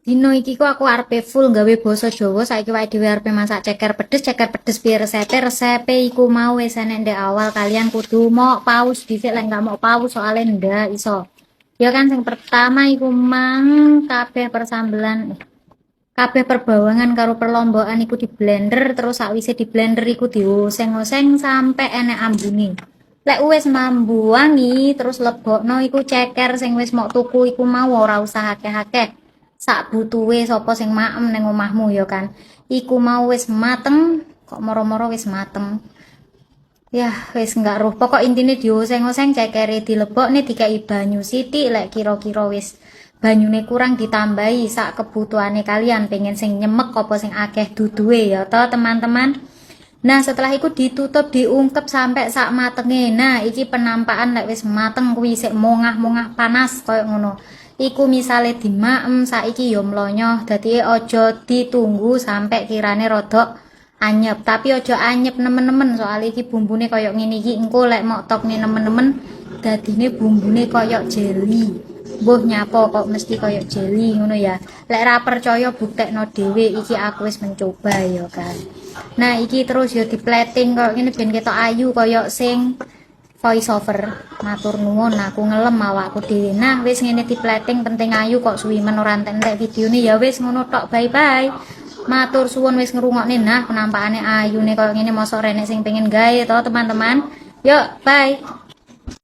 Dino iki ku aku arepe full gawe basa Jawa, saiki wae dhewe arepe masak ceker pedes piye resepe, resepe iku mau wis enek ndek awal kalian kudu mok paus dhisik lek nggak mok paus soalnya ndak iso. Ya kan sing pertama iku mang kabeh persambelan kabeh perbawangan karo perlombaan iku di blender terus sakwise di blender iku dioseng-oseng sampai enek ambune. Lek wis mambu wangi terus lebokno iku ceker sing wis mok tuku iku mau ora usah akeh-akeh. Sak butuhe sapa sing maem ning omahmu ya kan. Iku mau wis mateng, kok moro-moro wis mateng. Yah, wis enggak roh. Pokok intine dioseng-oseng cekere dilebokne dikai banyu sithik lek kira-kira wis banyune kurang ditambahi sak kebutuhane kalian pengen sing nyemek apa sing akeh duduhe ya toh teman-teman. Nah, setelah itu ditutup diungkep sampai sak matenge. Nah, iki penampakan lek wis mateng kuwi sik mongah-mongah panas koyo ngono. Iku misale dimaem saiki yo mlonyoh. Dadi aja ditunggu sampai kirane rodok anyep, tapi aja anyep nemen-nemen soal iki bumbune koyo ngene iki engko lek mok tokne nemen-nemen dadine bumbune koyo jeli. Mbuh nyapa kok mesti koyo jeli ngono ya. Lek ra percaya buktekno dhewe iki aku wis mencoba ya kan. Nah, iki terus ya diplating koyo ngene ben ketok ayu koyo sing voice over. Matur nuwun aku ngelem awakku dhewe. Nah, wis ngene diplating penting ayu kok suwi men ora entek videone ya wis ngono tok. Bye bye. Matur suwun wis ngrungokne. Nah penampakane ayune koyo ngene mosok renek sing pengen gawe to teman-teman. Yuk bye.